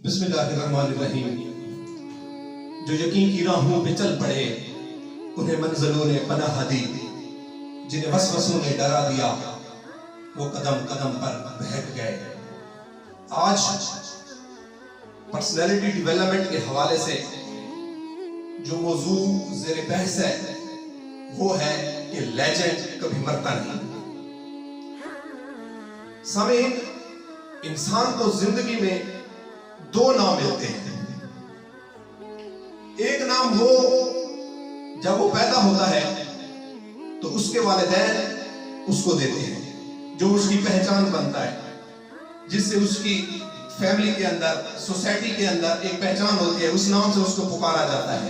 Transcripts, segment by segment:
بسم اللہ الرحمن الرحیم۔ جو یقین کی راہوں پہ چل پڑے انہیں منزلوں نے پناہ دی، جنہیں وسوسوں نے ڈرا دیا وہ قدم قدم پر بہک گئے۔ آج پرسنالٹی ڈیولپمنٹ کے حوالے سے جو موضوع زیر بحث ہے وہ ہے کہ لیجنڈ کبھی مرتا نہیں۔ سامعین، انسان کو زندگی میں دو نام ملتے ہیں۔ ایک نام وہ جب وہ پیدا ہوتا ہے تو اس کے والدین اس کو دیتے ہیں، جو اس کی پہچان بنتا ہے، جس سے اس کی فیملی کے اندر، سوسائٹی کے اندر ایک پہچان ہوتی ہے، اس نام سے اس کو پکارا جاتا ہے۔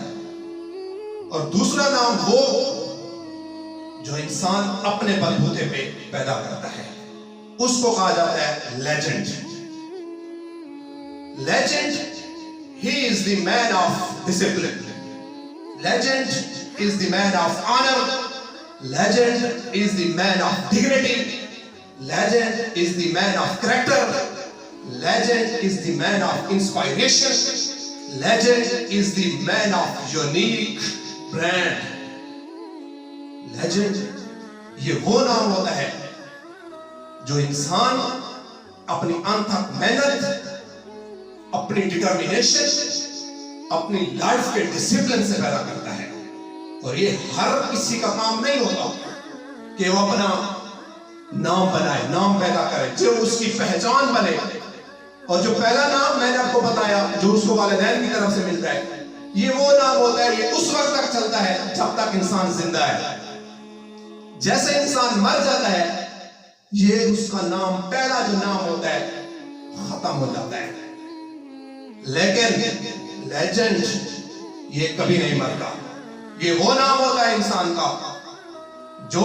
اور دوسرا نام وہ جو انسان اپنے بلبوتے پہ پیدا کرتا ہے، اس کو کہا جاتا ہے legend. Legend, he is the man of discipline. Legend is the man of honor. Legend is the man of dignity. Legend is the man of character. Legend is the man of inspiration. Legend is the man of unique brand. Legend یہ وہ نام ہوتا ہے جو انسان اپنی انتھک محنت، اپنی ڈٹرمینیشن، اپنی لائف کے ڈسپلن سے پیدا کرتا ہے۔ اور یہ ہر کسی کا کام نہیں ہوتا کہ وہ اپنا نام بنائے، نام پیدا کرے جو اس کی پہچان بنے۔ اور جو پہلا نام میں نے آپ کو بتایا جو اس کو والدین کی طرف سے ملتا ہے، یہ وہ نام ہوتا ہے، یہ اس وقت تک چلتا ہے جب تک انسان زندہ ہے۔ جیسے انسان مر جاتا ہے، یہ اس کا نام، پہلا جو نام ہوتا ہے، ختم ہو جاتا ہے۔ لیکن لیجنڈ یہ کبھی نہیں مرتا۔ یہ وہ نام ہوتا ہے انسان کا جو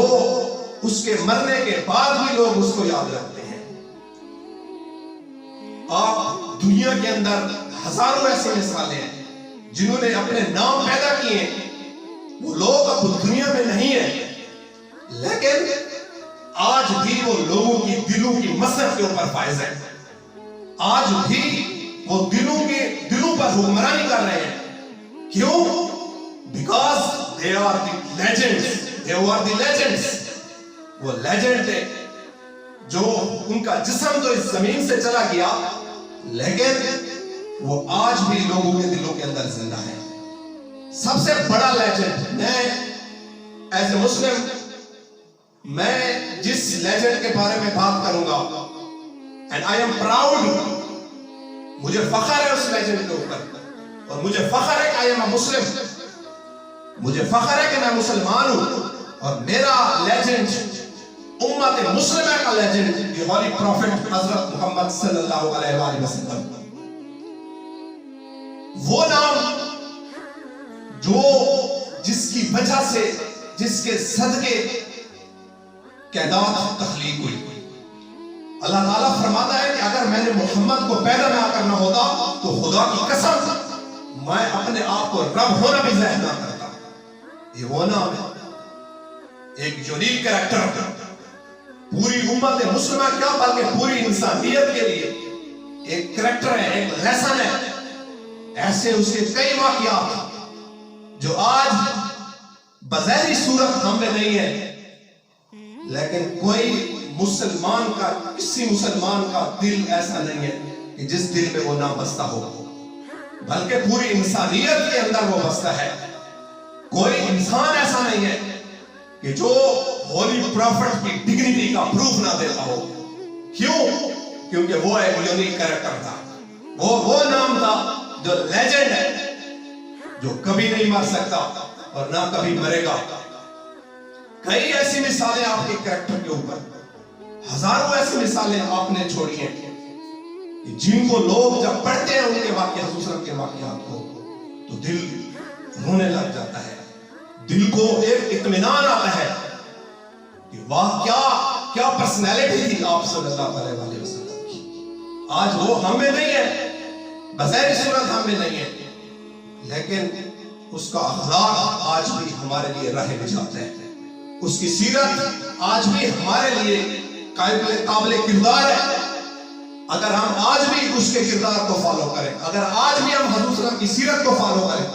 اس کے مرنے کے بعد بھی لوگ اس کو یاد رکھتے ہیں۔ آپ دنیا کے اندر ہزاروں ایسی مثالیں ہیں جنہوں نے اپنے نام پیدا کیے، وہ لوگ اب دنیا میں نہیں ہیں، لیکن آج بھی وہ لوگوں کی دلوں کی مسرت کے اوپر فائز ہیں۔ آج بھی وہ دلوں پر حکمرانی کر رہے ہیں۔ کیوں؟ Because they are the legends. They were the legends. وہ لیجنڈ ہے جو ان کا جسم تو اس زمین سے چلا گیا، لیکن وہ آج بھی لوگوں کے دلوں کے اندر زندہ ہے۔ سب سے بڑا لیجنڈ، میں ایز اے مسلم، میں جس لیجنڈ کے بارے میں بات کروں گا، and I am proud، مجھے فخر ہے اس لیجنڈ کے اوپر، اور مجھے فخر ہے کہ I am a Muslim، مجھے فخر ہے کہ میں مسلمان ہوں، اور میرا لیجنڈ امت مسلمہ کا لیجنڈ دی ہولی پروفٹ حضرت محمد صلی اللہ علیہ وآلہ وسلم۔ وہ نام جو جس کی وجہ سے، جس کے صدقے کائنات تخلیق ہوئی۔ اللہ تعالیٰ فرماتا ہے کہ اگر میں نے محمد کو پیدا نہ کرنا ہوتا تو خدا کی قسم میں اپنے آپ کو رب ہونا بھی ظاہر نہ کرتا۔ یہ وہ نام ہے، ایک یونیک کریکٹر، پوری امت مسلمہ کیا بلکہ پوری انسانیت کے لیے ایک کریکٹر ہے، ایک لیسن ہے۔ ایسے اس کے کئی واقعات جو آج بظاہری صورت ہم میں نہیں ہے، لیکن کوئی مسلمان کا، کسی مسلمان کا دل ایسا نہیں ہے کہ جس دل میں وہ نہ بستا ہو، بلکہ پوری انسانیت کے اندر وہ بستا ہے۔ کوئی انسان ایسا نہیں ہے کہ جو ہولی پروفٹ کی ڈگنیٹی کا پروف نہ دیتا ہو۔ کیوں؟ کیونکہ وہ ایک یونیک کریکٹر تھا، وہ نام تھا جو لیجنڈ ہے، جو کبھی نہیں مر سکتا اور نہ کبھی مرے گا۔ کئی ایسی مثالیں آپ کے کریکٹر کے اوپر، ہزاروں ایسی مثالیں آپ نے چھوڑی ہیں جن کو لوگ جب پڑھتے ہیں ان کے واقعات، خصوصاً کے واقعات کو، تو دل رونے لگ جاتا ہے، دل کو ایک اطمینان آتا ہے کہ واہ کیا پرسنالٹی تھی آپ صلی اللہ علیہ وآلہ وسلم کی۔ آج وہ ہم میں نہیں ہے، بظاہری صورت ہم میں نہیں ہے، لیکن اس کا اخلاق آج بھی ہمارے لیے راہ نجات ہے، اس کی سیرت آج بھی ہمارے لیے قابل کردار ہے۔ اگر ہم آج بھی اس کے کردار کو فالو کریں، اگر آج بھی ہم حضور صلی اللہ علیہ وسلم کی سیرت کو فالو کریں،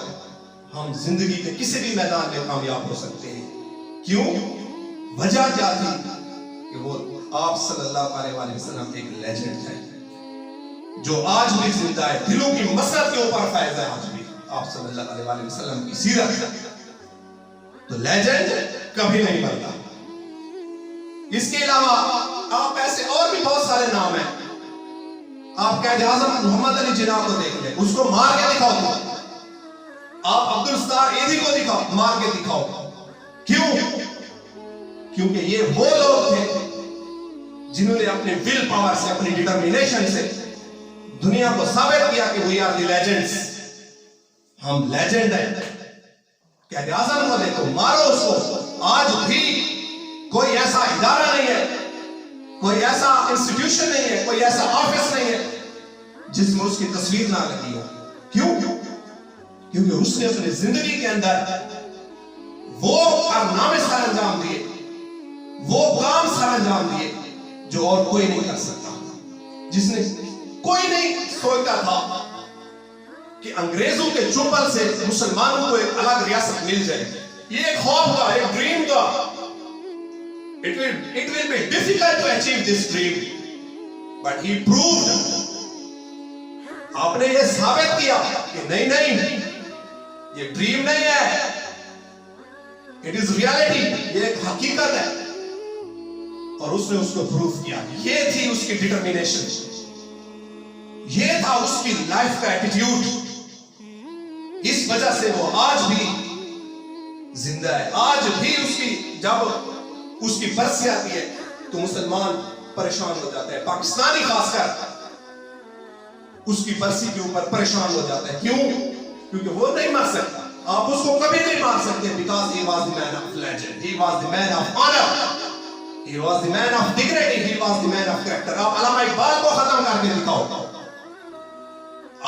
ہم زندگی کے کسی بھی میدان میں کامیاب ہو سکتے ہیں۔ کیوں؟ وجہ کیا تھی کہ وہ آپ صلی اللہ علیہ وسلم ایک لیجنڈ ہے جو آج بھی زندہ ہے، دلوں کی مسرت کے اوپر فائز ہے آج بھی آپ صلی اللہ علیہ وسلم کی سیرت ہے۔ تو لیجنڈ کبھی نہیں بنتا۔ اس کے علاوہ آپ ایسے اور بھی بہت سارے نام ہیں۔ آپ قائد اعظم محمد علی جناح کو دیکھ لیں، اس کو مار کے دکھاؤ تو آپ عبدالستار ایدھی کو دکھاؤ، مار کے دکھاؤ۔ کیوں؟ کیونکہ یہ وہ لوگ تھے جنہوں نے اپنے ول پاور سے، اپنی ڈٹرمینیشن سے دنیا کو ثابت کیا کہ we are the legends، ہم لیجنڈ ہیں۔ قائد اعظم کو دیکھو، مارو اس کو۔ آج بھی کوئی ایسا ادارہ نہیں ہے، کوئی ایسا انسٹیٹیوشن نہیں ہے، کوئی ایسا آفس نہیں ہے جس میں اس کی تصویر نہ لگی ہو۔ کیوں؟ کیونکہ اس نے اپنی زندگی کے اندر وہ کارنامے سر انجام دیے، وہ کام سر انجام دیے جو اور کوئی نہیں کر سکتا، جس نے کوئی نہیں سوچتا تھا کہ انگریزوں کے چنگل سے مسلمانوں کو ایک الگ ریاست مل جائے۔ یہ ایک خواب تھا، ایک ڈریم تھا۔ It will be difficult to achieve this dream, but he proved. آپ نے یہ ثابت کیا کہ نہیں، یہ ڈریم نہیں ہے، it is reality، یہ ایک حقیقت ہے، اور اس نے اس کو پروف کیا۔ یہ تھی اس کی ڈٹرمینیشن، یہ تھا اس کی لائف کا ایٹیٹیوڈ۔ اس وجہ سے وہ آج بھی زندہ ہے۔ آج بھی جب اس کی برسی آتی ہے تو مسلمان پریشان ہو جاتا ہے، پاکستانی خاص کر اس کی برسی کے اوپر پریشان ہو جاتا ہے۔ کیوں؟ کیونکہ وہ نہیں مر سکتا، آپ اس کو کبھی نہیں مار سکتے، because he was the man of legend, he was the man of honor, he was the man of dignity, he was the man of character۔ آپ علامہ اقبال کو ختم کر کے دکھاؤ،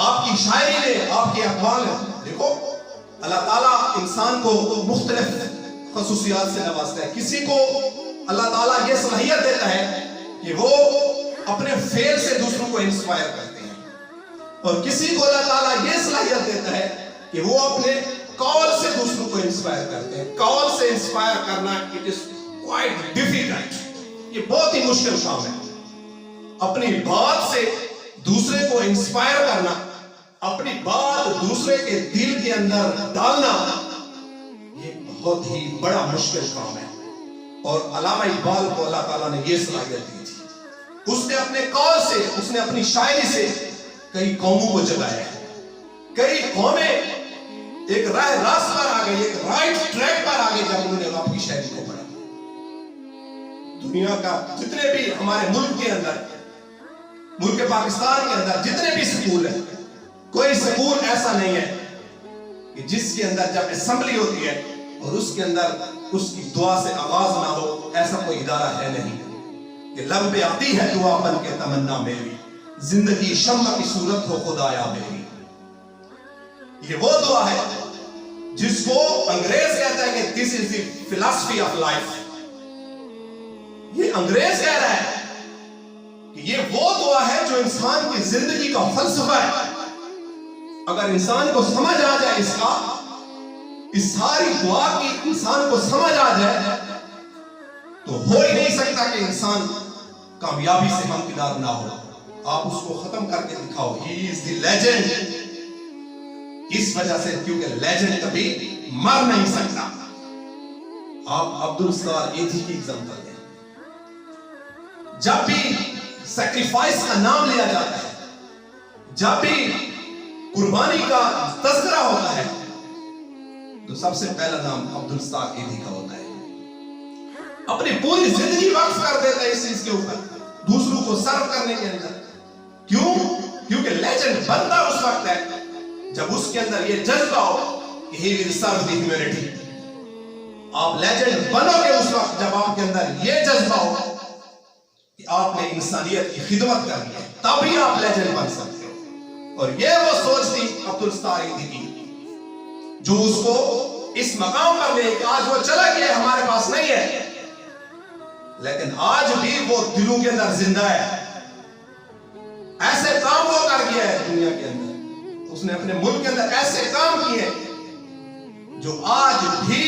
آپ کی شاعری نے، آپ کے اقوال نے۔ دیکھو اللہ تعالیٰ انسان کو مختلف خصوصیات سے نوازتا ہے۔ کسی کو اللہ تعالیٰ یہ صلاحیت دیتا ہے کہ وہ اپنے فعل سے دوسروں کو انسپائر کرتے ہیں، اور کسی کو اللہ تعالیٰ یہ صلاحیت دیتا ہے کہ وہ اپنے قول سے دوسروں کو انسپائر کرتے ہیں۔ قول سے انسپائر کرنا it is quite difficult، یہ بہت ہی مشکل کام ہے۔ اپنی بات سے دوسرے کو انسپائر کرنا، اپنی بات دوسرے کے دل کے اندر ڈالنا، یہ بہت ہی بڑا مشکل کام ہے۔ اور علامہ اقبال کو اللہ تعالیٰ نے یہ صلاحیت دی تھی۔ اس نے اپنے قول سے، اس نے اپنی شاعری سے کئی قوموں کو جگایا ہے۔ کئی قومیں ایک راہ راست پر آ گئی، ایک رائٹ ٹریک پر آ گئی جب انہوں نے آپ کی شاعری کو پڑھا۔ دنیا کا جتنے بھی ہمارے ملک کے اندر، ملک پاکستان کے اندر جتنے بھی سکول ہیں، کوئی سکول ایسا نہیں ہے کہ جس کے اندر جب اسمبلی ہوتی ہے اور اس کے اندر اس کی دعا سے آغاز نہ ہو، ایسا کوئی ادارہ ہے نہیں کہ لب پہ آتی ہے دعا بن کے تمنا میری، زندگی شمع کی صورت ہو خدایا میری۔ یہ وہ دعا ہے جس کو انگریز کہتا ہے کہ this is the philosophy of life۔ یہ انگریز کہہ رہا ہے کہ یہ وہ دعا ہے جو انسان کی زندگی کا فلسفہ ہے۔ اگر انسان کو سمجھ آ جائے اس ساری دعا کی انسان کو سمجھ آ جائے تو ہو ہی نہیں سکتا کہ انسان کامیابی سے ہمکنار نہ ہو۔ آپ اس کو ختم کر کے دکھاؤ، he is the legend۔ اس وجہ سے کیونکہ لیجنڈ کبھی مر نہیں سکتا۔ آپ عبدالستار ایدھی کی ایگزامپل دیں۔ جب بھی سیکریفائس کا نام لیا جاتا ہے، جب بھی قربانی کا تذکرہ ہوتا ہے، تو سب سے پہلا نام عبدالستار ایدھی کا ہوتا ہے۔ اپنی پوری زندگی وقف کر دیتا ہے اس چیز کے اوپر، دوسروں کو سرو کرنے کے اندر۔ کیوں؟ کیونکہ لیجنڈ بنتا اس وقت ہے جب اس کے اندر یہ جذبہ ہو کہ he will serve the humanity۔ آپ لیجنڈ بنو گے اس وقت جب آپ کے اندر یہ جذبہ ہو کہ آپ نے انسانیت کی خدمت کرنی ہے، تبھی آپ لیجنڈ بن سکتے ہو۔ اور یہ وہ سوچ تھی عبدالستار ایدھی کی جو اس کو اس مقام پر لے کہ آج وہ چلا گیا، ہمارے پاس نہیں ہے، لیکن آج بھی وہ دلوں کے اندر زندہ ہے۔ ایسے کام وہ کر گیا ہے دنیا کے اندر, اس نے اپنے ملک کے اندر ایسے کام کیے جو آج بھی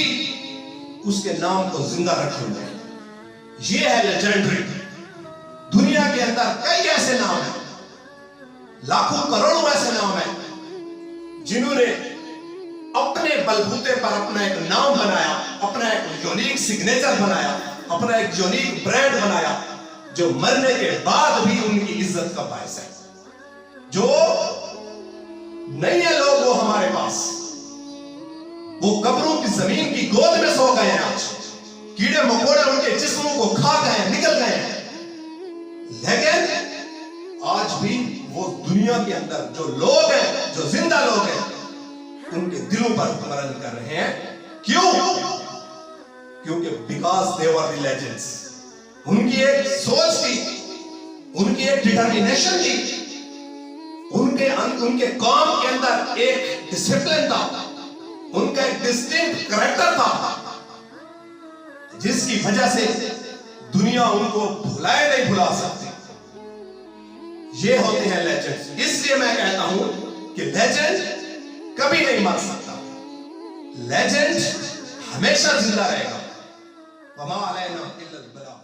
اس کے نام کو زندہ رکھے ہوئے ہیں. یہ ہے لیجنڈری. دنیا کے اندر کئی ایسے نام ہیں, لاکھوں کروڑوں ایسے نام ہیں جنہوں نے اپنے بلبوتے پر اپنا ایک نام بنایا, اپنا ایک یونیک سگنیچر بنایا, اپنا ایک یونیک برانڈ بنایا, جو مرنے کے بعد بھی ان کی عزت کا باعث ہے. جو نہیں ہے لوگ وہ ہمارے پاس, وہ قبروں کی زمین کی گود میں سو گئے ہیں آج, کیڑے مکوڑے ان کے جسموں کو کھا گئے ہیں, نکل گئے ہیں, لیکن آج بھی وہ دنیا کے اندر جو لوگ ہیں, جو زندہ لوگ ہیں, ان کے دلوں پر حکمرانی کر رہے ہیں. کیوں؟ کیونکہ because they were the legends. ان کی ایک سوچ تھی, ان کی ایک ڈٹرمینیشن تھی, ان کے کام کے اندر ایک ڈسپلن تھا, ان کا ایک ڈسٹنکٹ کریکٹر تھا, جس کی وجہ سے دنیا ان کو بھلائے نہیں بھلا سکتی. یہ ہوتے ہیں لیجنڈز. اس لیے میں کہتا ہوں کہ لیجنڈ کبھی نہیں مر سکتا, لیجنڈ ہمیشہ زندہ رہے گا. وما علینا الا البلاغ.